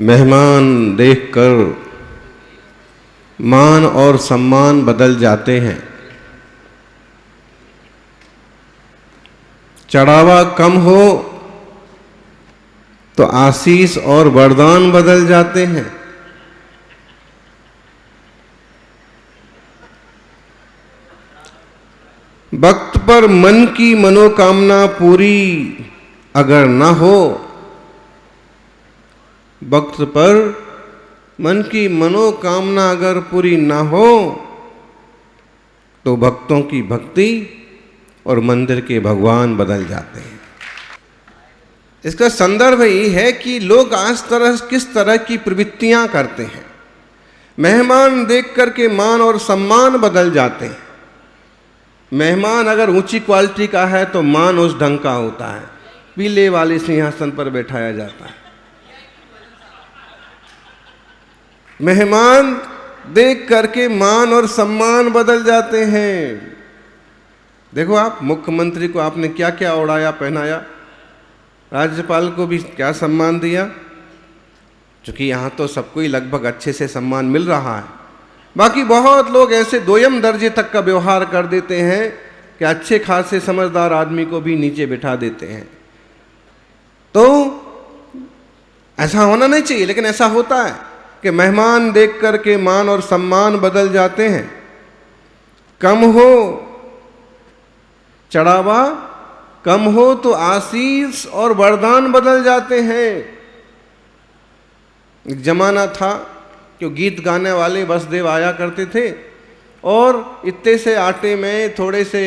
मेहमान देखकर मान और सम्मान बदल जाते हैं। चढ़ावा कम हो तो आशीष और वरदान बदल जाते हैं। वक्त पर मन की मनोकामना पूरी अगर ना हो, वक्त पर मन की मनोकामना अगर पूरी ना हो तो भक्तों की भक्ति और मंदिर के भगवान बदल जाते हैं। इसका संदर्भ यही है कि लोग आज किस तरह की प्रवृत्तियां करते हैं। मेहमान देख करके मान और सम्मान बदल जाते हैं। मेहमान अगर ऊंची क्वालिटी का है तो मान उस ढंग का होता है, पीले वाले सिंहासन पर बैठाया जाता है। मेहमान देख करके मान और सम्मान बदल जाते हैं। देखो आप, मुख्यमंत्री को आपने क्या क्या उड़ाया पहनाया, राज्यपाल को भी क्या सम्मान दिया, क्योंकि यहाँ तो सबको ही लगभग अच्छे से सम्मान मिल रहा है। बाकी बहुत लोग ऐसे दोयम दर्जे तक का व्यवहार कर देते हैं कि अच्छे खासे समझदार आदमी को भी नीचे बिठा देते हैं। तो ऐसा होना नहीं चाहिए, लेकिन ऐसा होता है कि मेहमान देख करके मान और सम्मान बदल जाते हैं। कम हो चढ़ावा, कम हो तो आशीष और वरदान बदल जाते हैं। एक जमाना था कि गीत गाने वाले वसुदेव आया करते थे और इतने से आटे में थोड़े से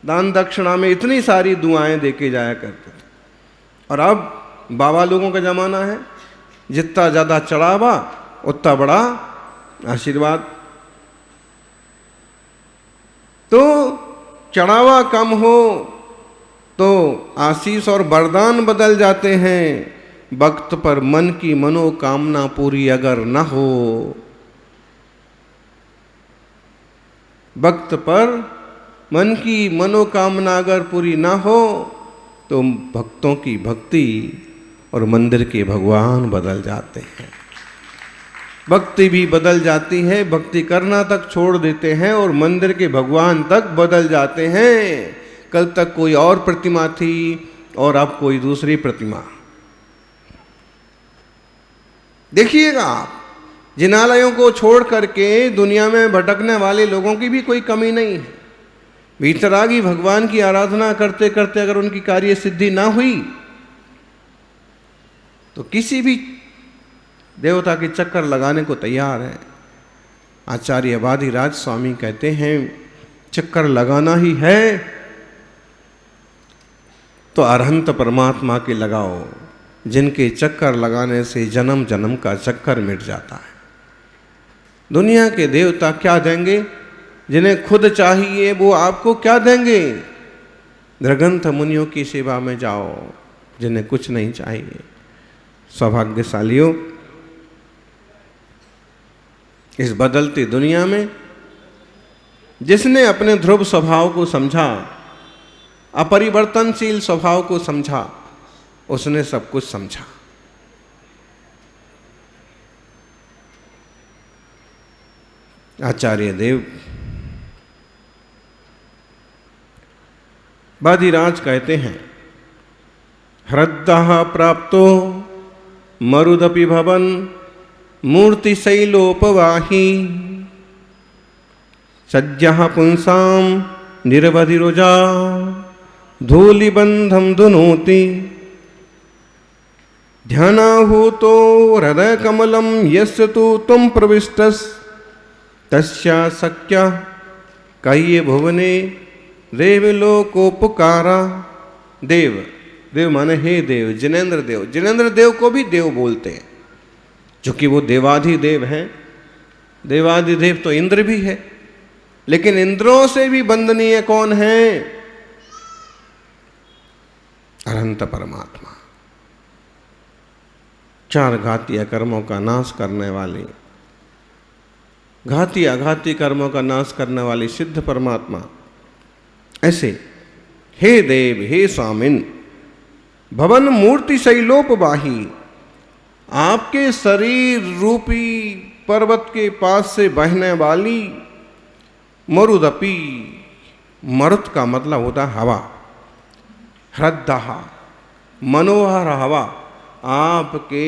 दान दक्षिणा में इतनी सारी दुआएं देके जाया करते थे। और अब बाबा लोगों का जमाना है, जितना ज़्यादा चढ़ावा उतना बड़ा आशीर्वाद। तो चढ़ावा कम हो तो आशीष और वरदान बदल जाते हैं। वक्त पर मन की मनोकामना पूरी अगर न हो, वक्त पर मन की मनोकामना अगर पूरी ना हो तो भक्तों की भक्ति और मंदिर के भगवान बदल जाते हैं। भक्ति भी बदल जाती है, भक्ति करना तक छोड़ देते हैं और मंदिर के भगवान तक बदल जाते हैं। कल तक कोई और प्रतिमा थी और अब कोई दूसरी प्रतिमा। देखिएगा आप, जिनालयों को छोड़ करके दुनिया में भटकने वाले लोगों की भी कोई कमी नहीं है। वीतरागी भगवान की आराधना करते करते अगर उनकी कार्य सिद्धि ना हुई तो किसी भी देवता के चक्कर लगाने को तैयार है। आचार्य वादिराज स्वामी कहते हैं, चक्कर लगाना ही है तो अरहंत परमात्मा के लगाओ, जिनके चक्कर लगाने से जन्म जन्म का चक्कर मिट जाता है। दुनिया के देवता क्या देंगे? जिन्हें खुद चाहिए वो आपको क्या देंगे? दृगंत मुनियों की सेवा में जाओ, जिन्हें कुछ नहीं चाहिए। सौभाग्यशालियों, इस बदलती दुनिया में जिसने अपने ध्रुव स्वभाव को समझा, अपरिवर्तनशील स्वभाव को समझा, उसने सब कुछ समझा। आचार्य देव वादिराज कहते हैं, ह्रद्दः प्राप्तो मरुदपि भवन मूर्ति शैलोपवाही सज्जः पुंसाम निरवधिरुजा धूलिबंधम दुनोति ध्यानाहूतो हृदय कमलम यस्य तु तुम प्रविष्टस तस्या शक्य कह्य भुवने देवलोकोपकारा। देव, देव माने हे देव, जिनेन्द्र देव। जिनेन्द्र देव को भी देव बोलते हैं, क्योंकि वो देवाधिदेव हैं। देवाधिदेव तो इंद्र भी है, लेकिन इंद्रों से भी वंदनीय कौन है? अनंत परमात्मा। चार घातीय कर्मों का नाश करने वाले, घाती आघाती कर्मों का नाश करने वाली सिद्ध परमात्मा। ऐसे हे देव, हे स्वामिन, भवन मूर्ति शैलोपवाही, आपके शरीर रूपी पर्वत के पास से बहने वाली मरुदपी, मरुत का मतलब होता है हवा, ह्रदः मनोहर हवा, आपके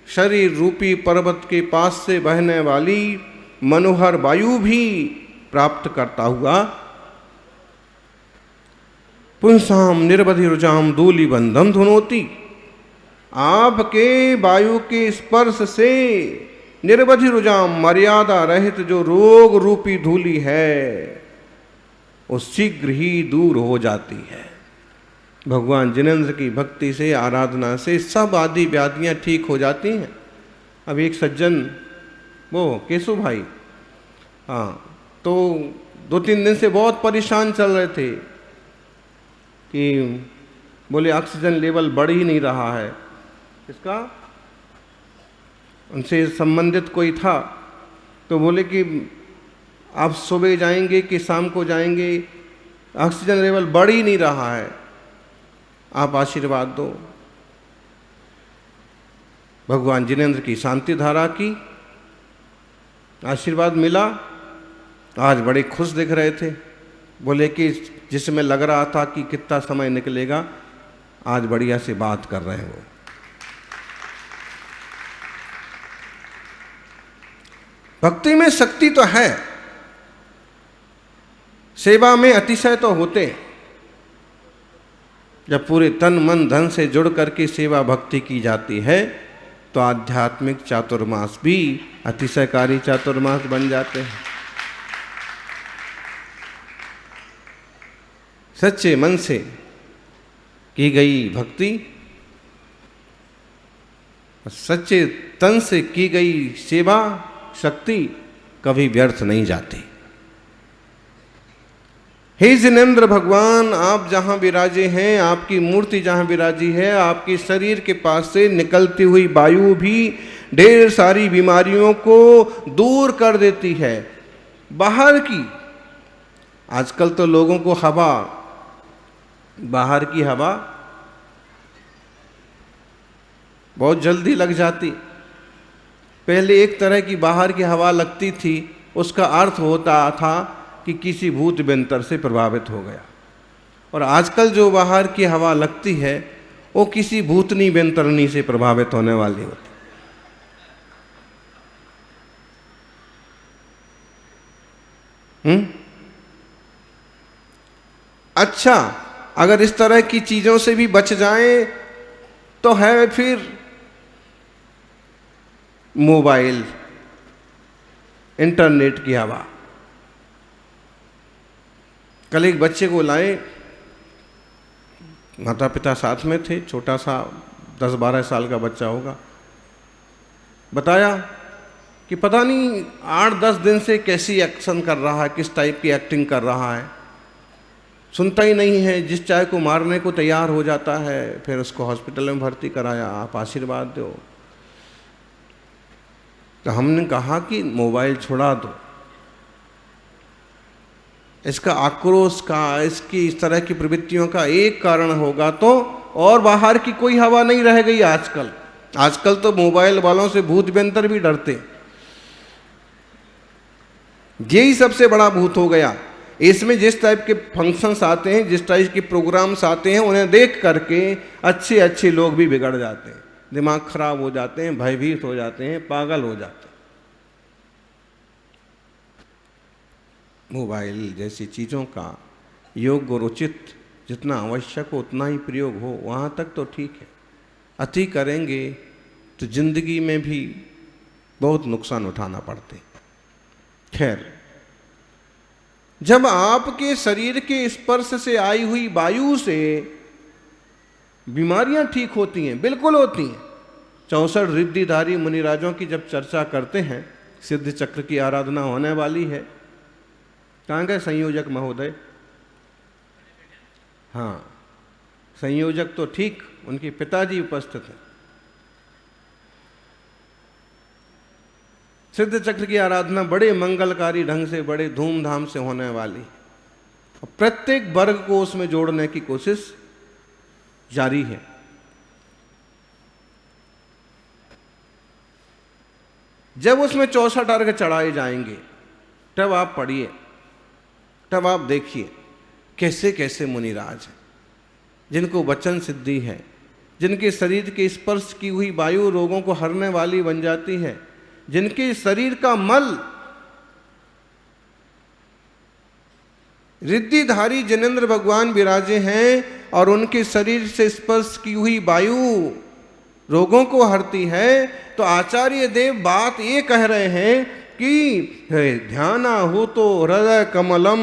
शरीर रूपी पर्वत के पास से बहने वाली मनोहर वायु भी प्राप्त करता हुआ पुंसाम निर्वधि रुचाम दूली बंधम धुनोती, आपके वायु के स्पर्श से निर्वधि रुजाम मर्यादा रहित जो रोग रूपी धूली है वो शीघ्र ही दूर हो जाती है। भगवान जिनेंद्र की भक्ति से, आराधना से सब आदि व्याधियां ठीक हो जाती हैं। अब एक सज्जन, वो केशु भाई, हाँ, तो 2-3 दिन से बहुत परेशान चल रहे थे कि बोले ऑक्सीजन लेवल बढ़ ही नहीं रहा है। इसका उनसे संबंधित कोई था, तो बोले कि आप सुबह जाएंगे कि शाम को जाएंगे, ऑक्सीजन लेवल बढ़ ही नहीं रहा है, आप आशीर्वाद दो। भगवान जिनेंद्र की शांति धारा की आशीर्वाद मिला। आज बड़े खुश दिख रहे थे, बोले कि जिसमें लग रहा था कि कितना समय निकलेगा, आज बढ़िया से बात कर रहे हैं वो। भक्ति में शक्ति तो है, सेवा में अतिशय तो होते। जब पूरे तन मन धन से जुड़ करके सेवा भक्ति की जाती है तो आध्यात्मिक चातुर्मास भी अतिशयकारी चातुर्मास बन जाते हैं। सच्चे मन से की गई भक्ति, सच्चे तन से की गई सेवा शक्ति कभी व्यर्थ नहीं जाती। हे जिनेंद्र भगवान, आप जहां विराजे हैं, आपकी मूर्ति जहां विराजी है, आपके शरीर के पास से निकलती हुई वायु भी ढेर सारी बीमारियों को दूर कर देती है। बाहर की, आजकल तो लोगों को हवा, बाहर की हवा बहुत जल्दी लग जाती। पहले एक तरह की बाहर की हवा लगती थी, उसका अर्थ होता था कि किसी भूत व्यंतर से प्रभावित हो गया। और आजकल जो बाहर की हवा लगती है वो किसी भूतनी व्यंतरनी से प्रभावित होने वाली होती। अच्छा, अगर इस तरह की चीजों से भी बच जाएं तो है फिर मोबाइल, इंटरनेट की हवा। कल एक बच्चे को लाए, माता पिता साथ में थे, छोटा सा 10-12 साल का बच्चा होगा। बताया कि पता नहीं 8-10 दिन से कैसी एक्शन कर रहा है, किस टाइप की एक्टिंग कर रहा है, सुनता ही नहीं है, जिस चाय को मारने को तैयार हो जाता है। फिर उसको हॉस्पिटल में भर्ती कराया, आप आशीर्वाद दो। तो हमने कहा कि मोबाइल छुड़ा दो। इसका आक्रोश का, इसकी इस तरह की प्रवृत्तियों का एक कारण होगा तो, और बाहर की कोई हवा नहीं रह गई आजकल। आजकल तो मोबाइल वालों से भूत व्यंतर भी डरते, यही सबसे बड़ा भूत हो गया। इसमें जिस टाइप के फंक्शंस आते हैं, जिस टाइप के प्रोग्राम्स आते हैं, उन्हें देख करके अच्छे अच्छे लोग भी बिगड़ जाते हैं, दिमाग खराब हो जाते हैं, भयभीत हो जाते हैं, पागल हो जाते हैं। मोबाइल जैसी चीज़ों का योग्य और उचित, जितना आवश्यक हो उतना ही प्रयोग हो, वहाँ तक तो ठीक है। अति करेंगे तो जिंदगी में भी बहुत नुकसान उठाना पड़ते। खैर, जब आपके शरीर के स्पर्श से आई हुई वायु से बीमारियां ठीक होती हैं, बिल्कुल होती हैं। 64 रिद्धिधारी मुनिराजों की जब चर्चा करते हैं, सिद्ध चक्र की आराधना होने वाली है। कहाँ गए संयोजक महोदय? हाँ, संयोजक तो ठीक, उनके पिताजी उपस्थित हैं। सिद्ध चक्र की आराधना बड़े मंगलकारी ढंग से, बड़े धूमधाम से होने वाली, और प्रत्येक वर्ग को उसमें जोड़ने की कोशिश जारी है। जब उसमें 64 अर्घ चढ़ाए जाएंगे, तब आप पढ़िए, तब आप देखिए कैसे कैसे मुनिराज हैं, जिनको वचन सिद्धि है, जिनके शरीर के स्पर्श की हुई वायु रोगों को हरने वाली बन जाती है, जिनके शरीर का मल रिद्धिधारी जिनेंद्र भगवान विराजे हैं और उनके शरीर से स्पर्श की हुई वायु रोगों को हरती है। तो आचार्य देव बात ये कह रहे हैं कि ध्याना हो तो हृदय कमलम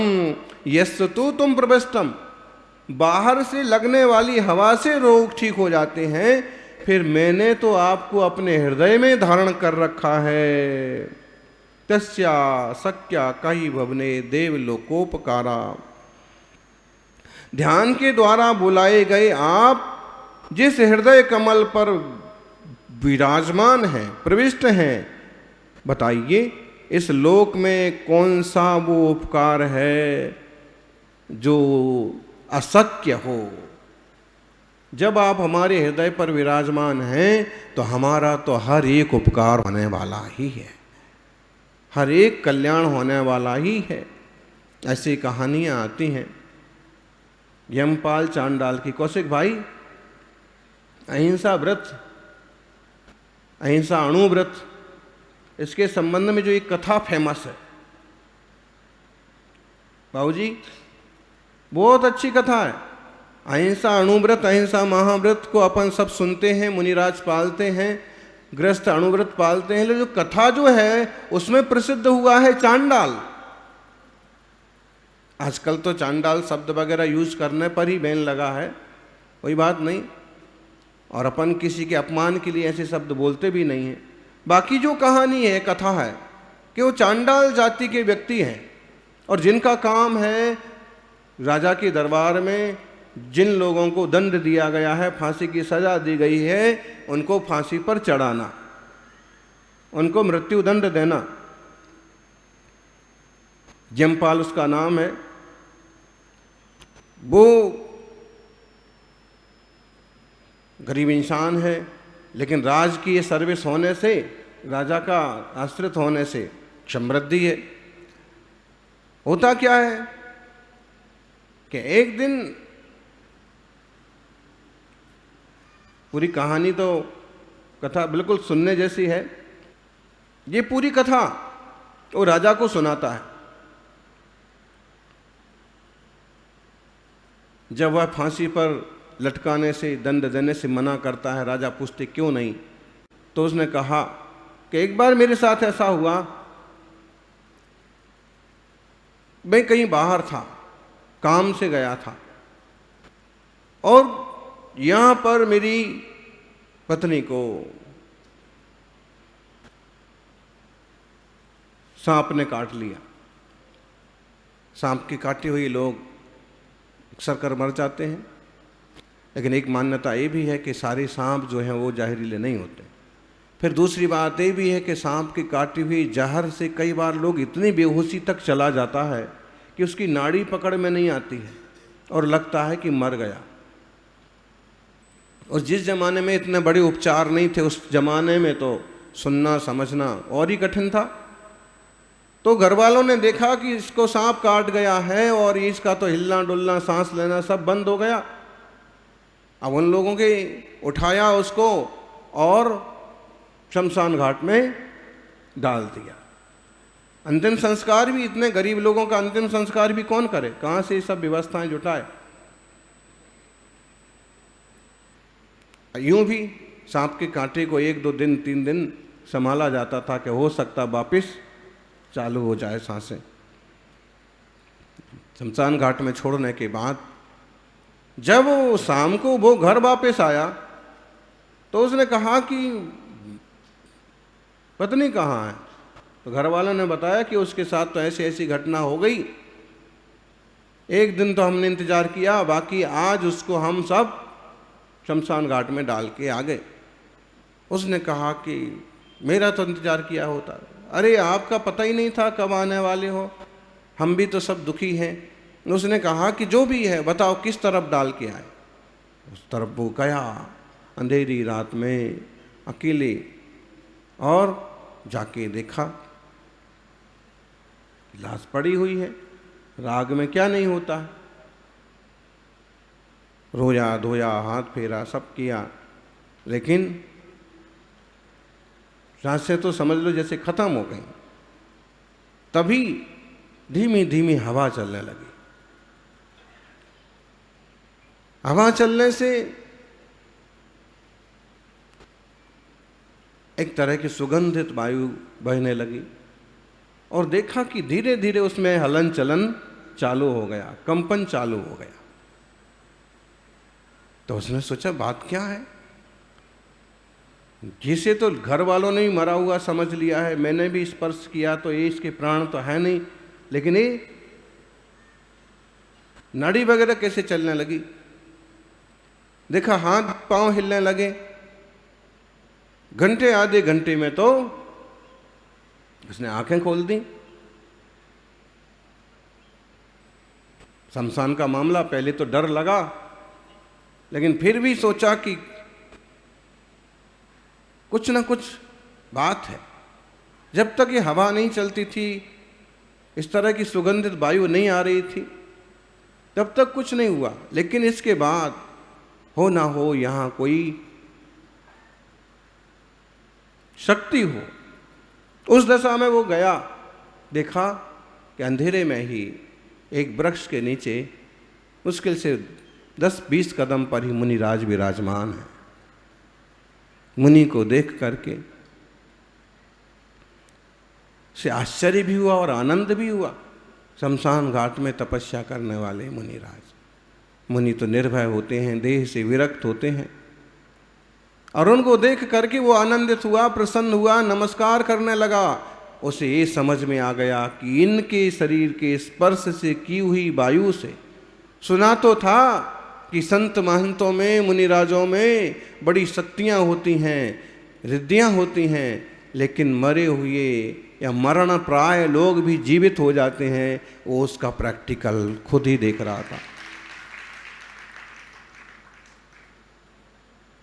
यस्तु तुम प्रविष्टम, बाहर से लगने वाली हवा से रोग ठीक हो जाते हैं, फिर मैंने तो आपको अपने हृदय में धारण कर रखा है। तस्या सक्या कही भवने देव लोकोपकारा, ध्यान के द्वारा बुलाए गए आप जिस हृदय कमल पर विराजमान हैं, प्रविष्ट हैं, बताइए इस लोक में कौन सा वो उपकार है जो अशक्य हो। जब आप हमारे हृदय पर विराजमान हैं तो हमारा तो हर एक उपकार होने वाला ही है, हर एक कल्याण होने वाला ही है। ऐसी कहानियां आती हैं। यमपाल चांडाल की, कौशिक भाई, अहिंसा व्रत, अहिंसा अणु व्रत, इसके संबंध में जो एक कथा फेमस है बाबूजी, बहुत अच्छी कथा है। अहिंसा अणुव्रत, अहिंसा महाव्रत को अपन सब सुनते हैं, मुनिराज पालते हैं, गृहस्थ अणुव्रत पालते हैं, लेकिन जो कथा जो है उसमें प्रसिद्ध हुआ है चांडाल। आजकल तो चांडाल शब्द वगैरह यूज करने पर ही बैन लगा है, कोई बात नहीं, और अपन किसी के अपमान के लिए ऐसे शब्द बोलते भी नहीं हैं। बाकी जो कहानी है, कथा है कि वो चांडाल जाति के व्यक्ति हैं और जिनका काम है राजा के दरबार में जिन लोगों को दंड दिया गया है, फांसी की सजा दी गई है, उनको फांसी पर चढ़ाना, उनको मृत्यु दंड देना। यमपाल उसका नाम है। वो गरीब इंसान है, लेकिन राज की ये सर्विस होने से, राजा का आश्रित होने से समृद्धि है। होता क्या है कि एक दिन, पूरी कहानी तो, कथा बिल्कुल सुनने जैसी है, ये पूरी कथा वो राजा को सुनाता है। जब वह फांसी पर लटकाने से, दंड देने से मना करता है, राजा पूछते क्यों नहीं, तो उसने कहा कि एक बार मेरे साथ ऐसा हुआ, मैं कहीं बाहर था, काम से गया था, और यहां पर मेरी पत्नी को सांप ने काट लिया। सांप की काटी हुई लोग अक्सर कर मर जाते हैं, लेकिन एक मान्यता ये भी है कि सारे सांप जो हैं वो जहरीले नहीं होते। फिर दूसरी बात ये भी है कि सांप की काटी हुई जहर से कई बार लोग इतनी बेहोशी तक चला जाता है कि उसकी नाड़ी पकड़ में नहीं आती है और लगता है कि मर गया। और जिस जमाने में इतने बड़े उपचार नहीं थे, उस जमाने में तो सुनना समझना और ही कठिन था। तो घर वालों ने देखा कि इसको सांप काट गया है और इसका तो हिलना डुलना, सांस लेना सब बंद हो गया। अब उन लोगों के उठाया उसको और शमशान घाट में डाल दिया। अंतिम संस्कार भी, इतने गरीब लोगों का अंतिम संस्कार भी कौन करे, कहाँ से ये सब व्यवस्थाएं जुटाए। यूं भी सांप के कांटे को 1-2 दिन 3 दिन संभाला जाता था कि हो सकता वापिस चालू हो जाए सांसें। शमशान घाट में छोड़ने के बाद जब वो शाम को वो घर वापस आया तो उसने कहा कि पत्नी कहाँ है। तो घर वालों ने बताया कि उसके साथ तो ऐसी ऐसी घटना हो गई, एक दिन तो हमने इंतजार किया, बाकी आज उसको हम सब शमशान घाट में डाल के आ गए। उसने कहा कि मेरा तो इंतजार किया होता। अरे आपका पता ही नहीं था कब आने वाले हो, हम भी तो सब दुखी हैं। उसने कहा कि जो भी है बताओ किस तरफ डाल के आए। उस तरफ वो गया, अंधेरी रात में अकेले, और जाके देखा लाश पड़ी हुई है, राग में क्या नहीं होता है। रोया धोया, हाथ फेरा, सब किया, लेकिन सांसें तो समझ लो जैसे खत्म हो गई। तभी धीमी धीमी हवा चलने लगी। हवा चलने से एक तरह की सुगंधित वायु बहने लगी और देखा कि धीरे धीरे उसमें हलन चलन चालू हो गया, कंपन चालू हो गया। तो उसने सोचा बात क्या है, जिसे तो घर वालों ने ही मरा हुआ समझ लिया है, मैंने भी स्पर्श किया तो ये इसके प्राण तो है नहीं, लेकिन ये नाड़ी वगैरह कैसे चलने लगी। देखा हाथ पांव हिलने लगे। घंटे आधे घंटे में तो उसने आंखें खोल दी। शमशान का मामला, पहले तो डर लगा, लेकिन फिर भी सोचा कि कुछ ना कुछ बात है। जब तक ये हवा नहीं चलती थी, इस तरह की सुगंधित वायु नहीं आ रही थी, तब तक कुछ नहीं हुआ। लेकिन इसके बाद हो ना हो यहाँ कोई शक्ति हो, उस दशा में वो गया, देखा कि अंधेरे में ही एक वृक्ष के नीचे मुश्किल से 10-20 कदम पर ही मुनिराज विराजमान है। मुनि को देख करके से आश्चर्य भी हुआ और आनंद भी हुआ। शमशान घाट में तपस्या करने वाले मुनिराज, मुनि तो निर्भय होते हैं, देह से विरक्त होते हैं, और उनको देख करके वो आनंदित हुआ, प्रसन्न हुआ, नमस्कार करने लगा। उसे ये समझ में आ गया कि इनके शरीर के स्पर्श से की हुई वायु से, सुना तो था कि संत महंतों में, मुनिराजों में बड़ी शक्तियाँ होती हैं, रिद्धियाँ होती हैं, लेकिन मरे हुए या मरण प्राय लोग भी जीवित हो जाते हैं। वो उसका प्रैक्टिकल खुद ही देख रहा था।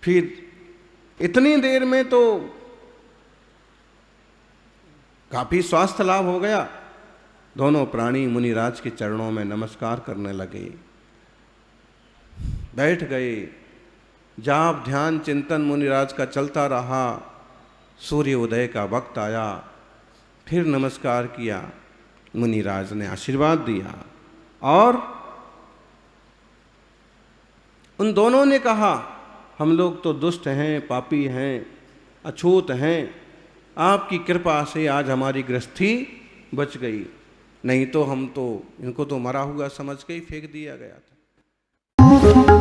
फिर इतनी देर में तो काफी स्वास्थ्य लाभ हो गया। दोनों प्राणी मुनिराज के चरणों में नमस्कार करने लगे, बैठ गए। जाप ध्यान चिंतन मुनिराज का चलता रहा। सूर्य उदय का वक्त आया, फिर नमस्कार किया। मुनिराज ने आशीर्वाद दिया और उन दोनों ने कहा, हम लोग तो दुष्ट हैं, पापी हैं, अछूत हैं, आपकी कृपा से आज हमारी गृहस्थी बच गई, नहीं तो हम तो इनको तो मरा हुआ समझ के ही फेंक दिया गया था।